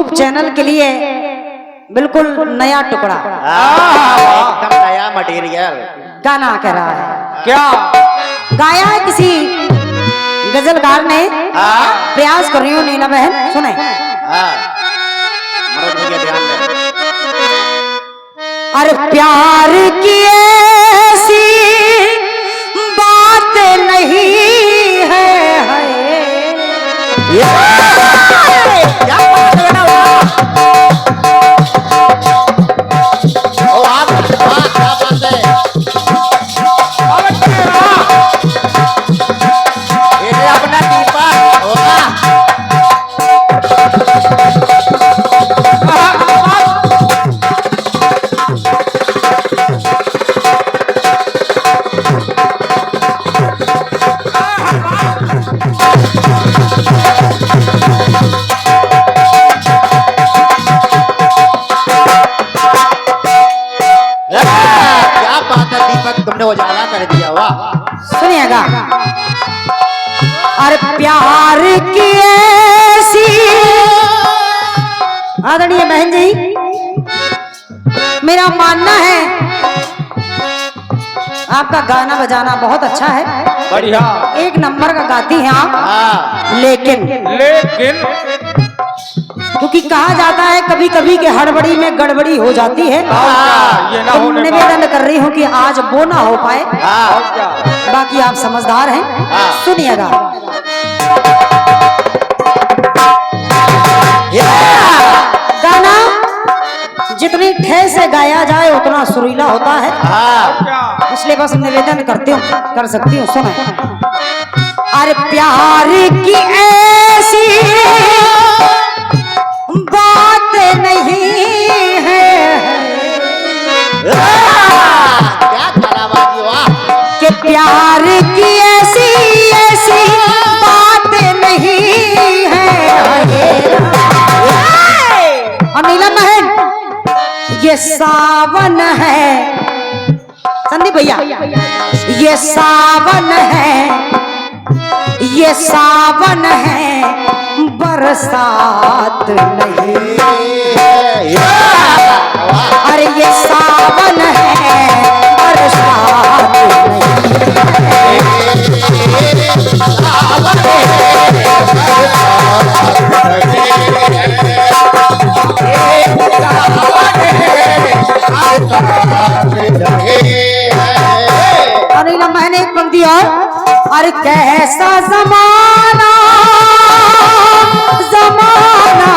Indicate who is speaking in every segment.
Speaker 1: YouTube channel के लिए बिल्कुल नया टुकड़ा,
Speaker 2: एकदम नया मटेरियल
Speaker 1: गाना कह रहा है।
Speaker 3: क्या
Speaker 1: गाया है किसी गजलकार ने, प्रयास कर रही हूँ नीला बहन, सुने।
Speaker 2: ध्यान दे।
Speaker 1: अरे प्यार की ऐसी बात नहीं है,
Speaker 2: अपना दीपा तुमने उजाला कर दिया। वाह
Speaker 1: सुनिएगा। अरे प्यार की ऐसी, आदरणीय बहन जी, मेरा मानना है आपका गाना बजाना बहुत अच्छा है,
Speaker 3: बढ़िया,
Speaker 1: एक नंबर का गाती हैं आप। लेकिन क्योंकि कहा जाता है कभी कभी के हड़बड़ी में गड़बड़ी हो जाती है,
Speaker 3: ये ना
Speaker 1: तो
Speaker 3: होने
Speaker 1: निवेदन कर रही हूँ कि आज वो ना हो पाए।
Speaker 3: क्या
Speaker 1: बाकी आप समझदार हैं, सुनिएगा। गाना जितनी ठेस से गाया जाए उतना सुरीला होता है, इसलिए बस निवेदन करती हूँ, कर सकती हूँ, सुनो। अरे प्यार की ऐसी बात नहीं है कि प्यार की ऐसी ऐसी बात नहीं है। और नीला बहन, ये सावन है, संदीप भैया, ये सावन है, ये सावन है, बरसात नहीं। अरे ये सावन है, बरसात अरे ना मैंने एक पंक्ति और, अरे कैसा जमाना जमाना,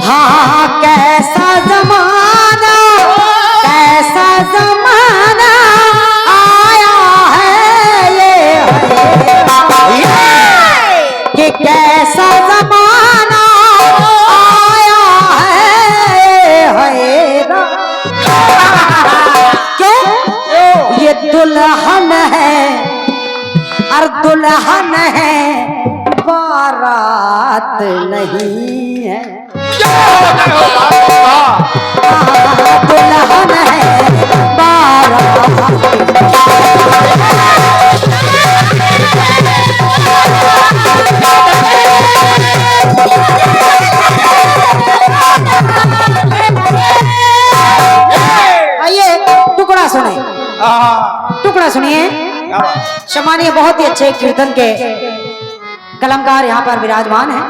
Speaker 1: हाँ कैसा जमाना, कैसा जमाना आया है ये कि कैसा जमाना आया है क्यों ये दुल्हन है और दुल्हन है, बारात नहीं है। दुल्हन है, बारात। आइए टुकड़ा सुने, टुकड़ा सुनिए। सम्मानीय बहुत ही अच्छे कीर्तन के कलमकार यहाँ पर विराजमान हैं।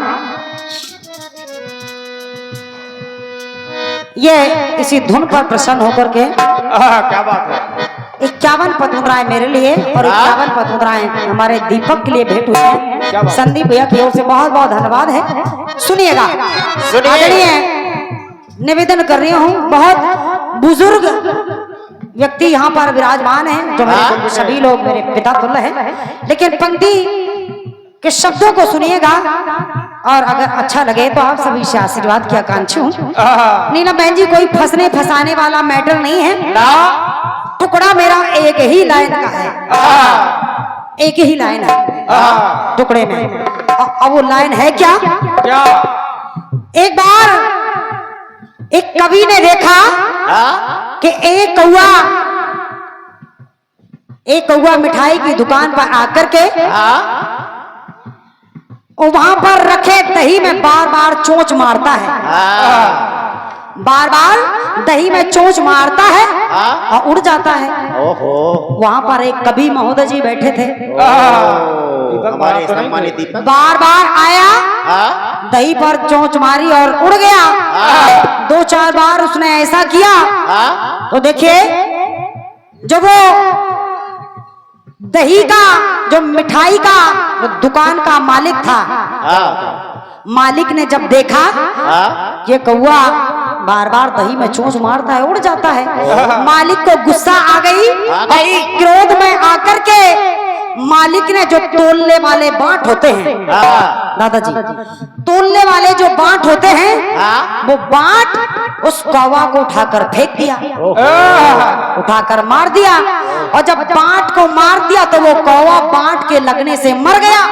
Speaker 1: ये इसी धुन पर प्रसन्न होकर के
Speaker 3: क्या बात है,
Speaker 1: 51 पतमुद्राएं मेरे लिए और 51 पतमुद्राएं हमारे दीपक के लिए भेंट हुई है। संदीप भैया की ओर से बहुत बहुत धन्यवाद है। सुनिएगा। आदरणीय निवेदन कर रही हूँ, बहुत बुजुर्ग व्यक्ति यहाँ पर विराजमान हैं, जो मेरे सभी लोग मेरे पिता तुल्य हैं, लेकिन पंक्ति के शब्दों को सुनिएगा और अगर अच्छा लगे तो आप सभी से आशीर्वाद की आकांक्षी हूँ। नीला बहन जी, कोई फंसने फंसाने वाला मैटर नहीं है, टुकड़ा मेरा एक ही लाइन का है, एक ही लाइन है टुकड़े में। अब वो लाइन है क्या? एक बार एक कवि ने देखा कि एक कौआ एक कौआ मिठाई की दुकान पर आकर के
Speaker 2: हाँ
Speaker 1: वहां पर रखे दही में बार बार चोंच मारता है,
Speaker 2: हाँ
Speaker 1: बार बार दही में चोंच मारता है
Speaker 2: हाँ
Speaker 1: और उड़ जाता है।
Speaker 2: ओहो
Speaker 1: वहां पर एक कवि महोदय जी बैठे थे,
Speaker 2: हमारे सम्मानित दीपक
Speaker 1: बार बार आया,
Speaker 2: हाँ
Speaker 1: दही पर चोंच मारी और उड़ गया।
Speaker 2: हाँ
Speaker 1: 2-4 बार उसने ऐसा किया
Speaker 2: हाँ
Speaker 1: तो देखिए जब वो दही का जो मिठाई का जो दुकान का मालिक था,
Speaker 2: हाँ
Speaker 1: मालिक ने जब देखा
Speaker 2: हाँ
Speaker 1: ये कौआ बार बार दही में चोंच मारता है, उड़ जाता है, मालिक को गुस्सा आ गई। क्रोध में आकर के मालिक ने जो तोलने वाले बांट होते हैं
Speaker 2: हाँ
Speaker 1: दादाजी, तोलने वाले जो बांट होते हैं
Speaker 2: हाँ
Speaker 1: वो बांट उस कौवा को उठाकर फेंक दिया, उठाकर मार दिया। और जब बांट को मार दिया तो वो कौवा बांट के लगने से मर गया।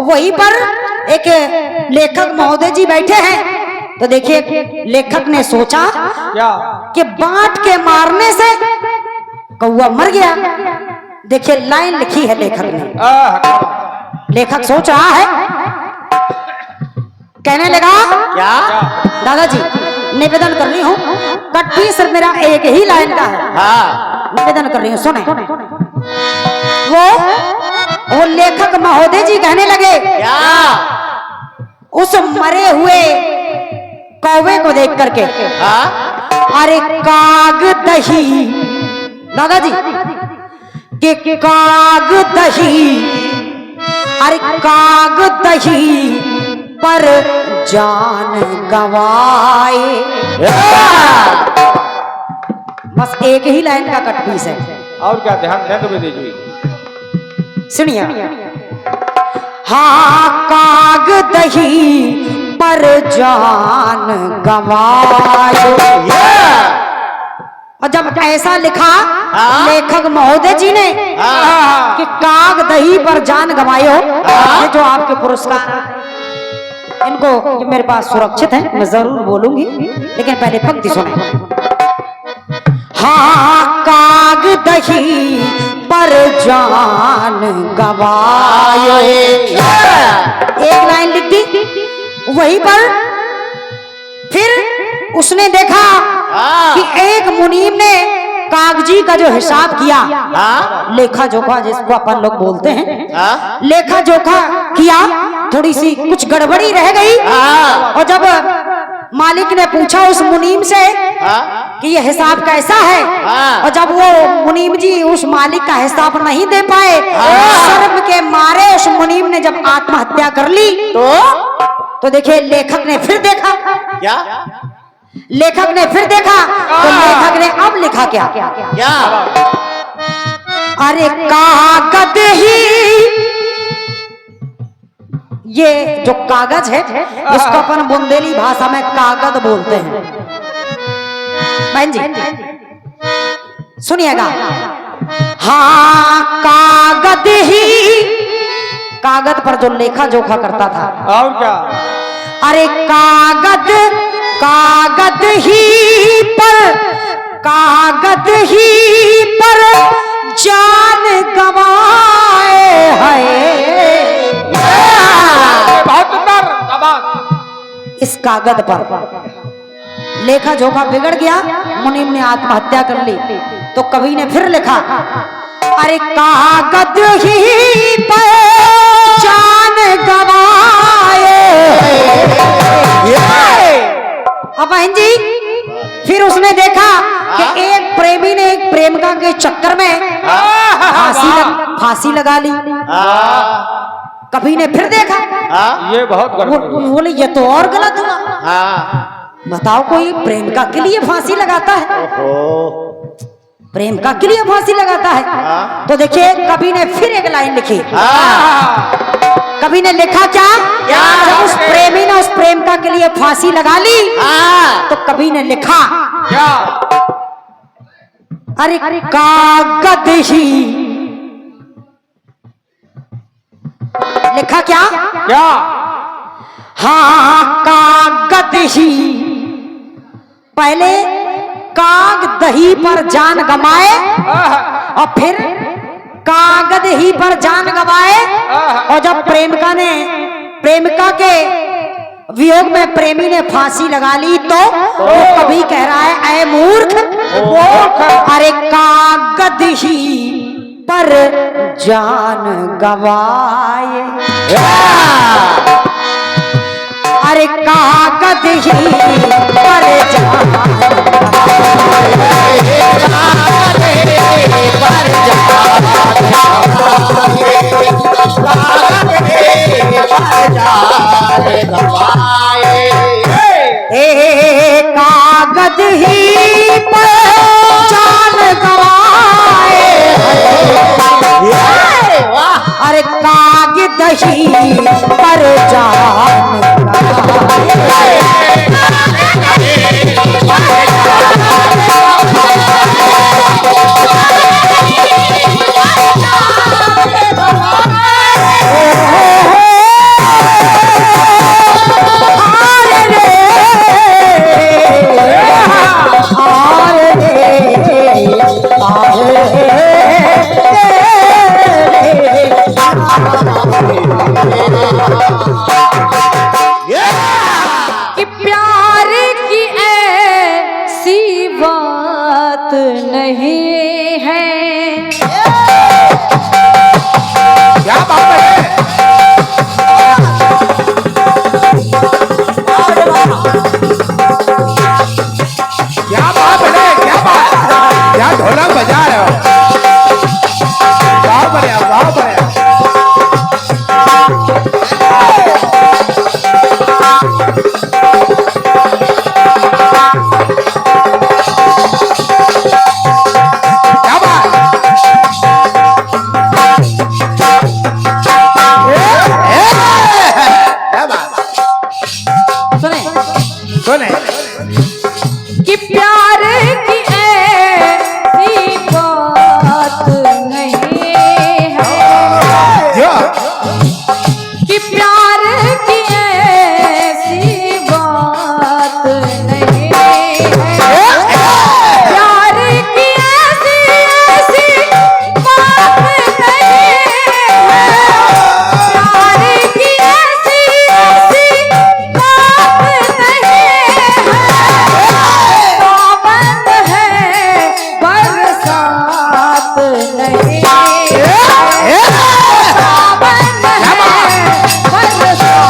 Speaker 1: वहीं पर एक लेखक महोदय जी बैठे हैं, तो देखिए लेखक ने सोचा
Speaker 3: क्या
Speaker 1: कि बांट के मारने से कौवा मर गया। देखिए लाइन लिखी है लेखक ने, लेखक सोच रहा है, कहने लगा
Speaker 2: क्या
Speaker 1: दादाजी निवेदन कर रही हूँ, कट पीस मेरा एक ही लाइन का है,
Speaker 2: हाँ
Speaker 1: निवेदन कर रही हूँ सुने। वो लेखक महोदय जी कहने लगे
Speaker 2: क्या
Speaker 1: उस मरे हुए कौवे को देख करके,
Speaker 2: हाँ
Speaker 1: अरे काग दही दादाजी के काग दही, अरे काग दही पर जान गवाए। बस एक ही लाइन का कट पीस है,
Speaker 3: और क्या ध्यान दें तो दीजिए।
Speaker 1: सुनिए। हाँ काग दही पर जान गवाए। और जब ऐसा लिखा
Speaker 2: हाँ?
Speaker 1: लेखक महोदय जी ने
Speaker 2: हाँ।
Speaker 1: कि काग दही पर जान गवायो, ये जो आपके पुरस्कार इनको ये मेरे पास सुरक्षित है, मैं जरूर बोलूंगी, लेकिन पहले पंक्ति सुने। हाँ काग दही पर जान गवायो, एक लाइन लिख दी। वहीं पर फिर उसने देखा
Speaker 2: हाँ।
Speaker 1: कि एक मुनीम ने कागजी का जो हिसाब किया,
Speaker 2: हाँ
Speaker 1: लेखा जोखा जिसको अपन लोग बोलते हैं,
Speaker 2: हाँ
Speaker 1: लेखा जोखा किया, थोड़ी सी कुछ गड़बड़ी रह गई।
Speaker 2: हाँ।
Speaker 1: और जब मालिक ने पूछा उस मुनीम से
Speaker 2: हाँ
Speaker 1: कि ये हिसाब कैसा है,
Speaker 2: हाँ।
Speaker 1: और जब वो मुनीम जी उस मालिक का हिसाब नहीं दे पाए, शर्म के मारे उस मुनीम ने जब आत्महत्या कर ली, तो देखिए लेखक ने फिर देखा,
Speaker 2: क्या
Speaker 1: लेखक ने फिर देखा, तो लेखक ने अब लिखा क्या,
Speaker 2: क्या
Speaker 1: अरे कागज ही, ये जो कागज है इसको अपन बुंदेली भाषा में कागज बोलते हैं। बहन जी सुनिएगा। हाँ कागज ही, कागज पर जो लेखा जोखा करता था,
Speaker 3: और क्या
Speaker 1: अरे कागज, कागज ही पर, कागज ही पर जान गवाए है।
Speaker 3: बहुत सुंदर शाबाश।
Speaker 1: इस कागज पर लेखा जोखा बिगड़ गया, मुनीम ने आत्महत्या कर ली। तो कवि ने फिर लिखा, अरे कागज ही पर जान गवाए। अब बहन जी फिर उसने देखा कि एक प्रेमी ने एक प्रेमिका के चक्कर में फांसी लगा ली।
Speaker 2: हाँ
Speaker 1: कवि ने फिर देखा,
Speaker 2: हाँ
Speaker 3: ये बहुत गड़बड़ हुई।
Speaker 1: बोले ये तो और गलत हुआ,
Speaker 2: हाँ
Speaker 1: बताओ कोई प्रेमिका के लिए फांसी लगाता है,
Speaker 2: ओहो
Speaker 1: प्रेमिका के लिए फांसी लगाता है।
Speaker 2: हाँ।
Speaker 1: तो देखिए कवि ने फिर एक लाइन लिखी,
Speaker 2: हाँ
Speaker 1: कवि ने लिखा क्या,
Speaker 2: क्या?
Speaker 1: जब उस प्रेमी ने उस प्रेमिका के लिए फांसी लगा ली,
Speaker 2: हाँ
Speaker 1: तो कवि ने लिखा,
Speaker 3: क्या
Speaker 1: अरे कागज ही, लिखा क्या,
Speaker 3: क्या
Speaker 1: हाँ कागज ही, पहले काग दही पर जान गमाए, और फिर कागज ही पर जान गवाए। और जब प्रेमिका के वियोग में प्रेमी ने फांसी लगा ली तो वो कभी कह रहा है, ऐ मूर्ख, अरे कागज ही पर जान गवाए, अरे कागज ही पर जान कागज ही पर जान गवाए, अरे कागज ही पर जान गवाए। कि प्यार की ऐसी बात नहीं है,
Speaker 3: क्या बात है? क्या बात है? क्या बात? क्या ढोलक बजा रहे हो? वाह बढ़िया, वाह बढ़िया। सुने
Speaker 1: कि प्यार की ऐसी बात नहीं है, कि प्यार की ऐसी बात नहीं है, प्यार की ऐसी बात नहीं है, प्यार की ऐसी बात नहीं है, पाबंद है बरसात नहीं है, पाबंद है बरसात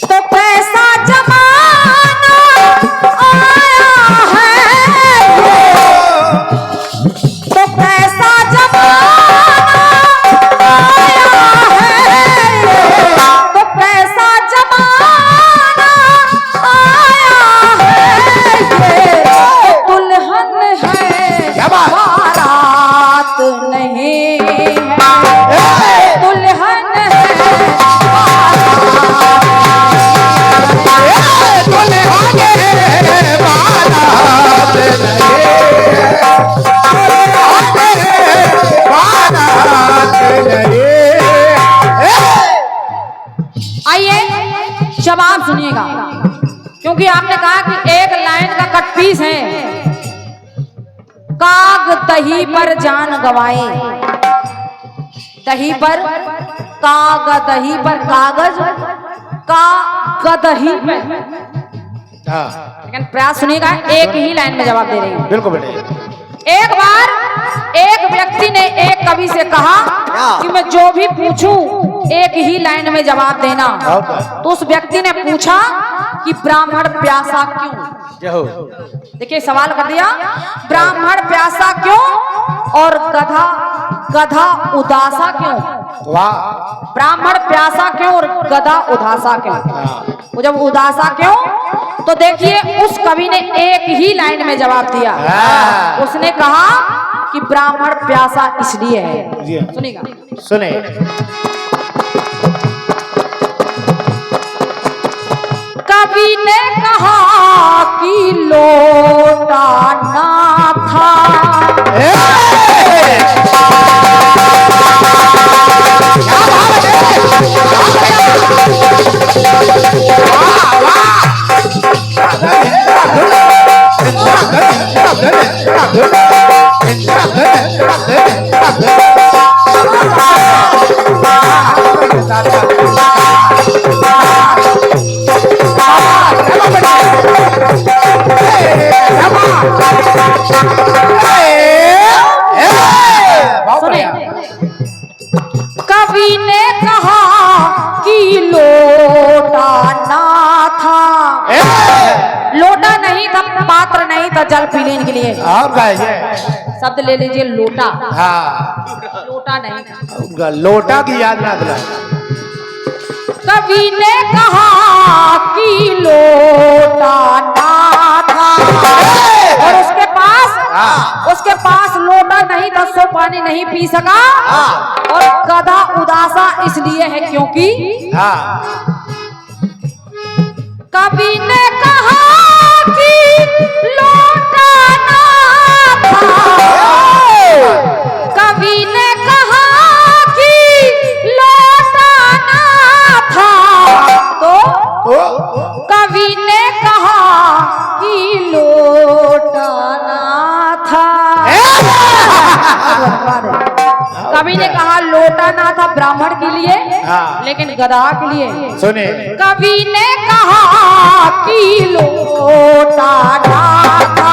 Speaker 1: तो कैसा जमाना आया है, तो कैसा जमाना आया है, तो कैसा जमाना आया है, दुल्हन है बारात नहीं है, दुल्हन है आइए जवाब सुनिएगा, क्योंकि आपने कहा कि एक लाइन का कट पीस है, काग दही पर जान गवाए, दही पर काग, दही पर कागज, का गदही पर, लेकिन प्रयास सुनिएगा, एक ही लाइन में जवाब दे रही हूँ।
Speaker 3: बिल्कुल बेटे।
Speaker 1: एक बार एक व्यक्ति ने एक कवि से कहा कि मैं जो भी पूछूं एक ही लाइन में जवाब देना, तो उस व्यक्ति ने पूछा कि ब्राह्मण प्यासा क्यों? देखिए सवाल कर दिया, ब्राह्मण प्यासा क्यों और गधा उदासा क्यों?
Speaker 3: वाह।
Speaker 1: ब्राह्मण प्यासा क्यों और गधा उदासा क्यों? वो जब उदासा क्यों, तो देखिए उस कवि ने एक ही लाइन में जवाब दिया, उसने कहा कि ब्राह्मण प्यासा इसलिए है। सुनिएगा,
Speaker 3: सुने।
Speaker 1: कवि ने कहा कि लोटा ना था। सुने, कवि ने कहा कि लोटा ना था। लोटा नहीं था, पात्र नहीं था जल पीने के लिए।
Speaker 3: आप गाइए।
Speaker 1: शब्द ले लीजिए लोटा।
Speaker 3: हाँ,
Speaker 1: लोटा नहीं था।
Speaker 3: उनका लोटा की याद ना दिला।
Speaker 1: कवि ने कहा कि लोटा ना था और उसके पास लोटा नहीं था, सो पानी नहीं पी सका। और गधा उदासा इसलिए है क्योंकि
Speaker 3: हाँ,
Speaker 1: कवि ने कहा कि लोटा ना था। कवि ने कहा कि लोटा ना था, तो कवि ने कहा कि लोटा ना था। कवि ने कहा लोटा ना था ब्राह्मण के लिए, लेकिन गधा के लिए
Speaker 3: सुने,
Speaker 1: कवि ने कहा कि लोटा ना था।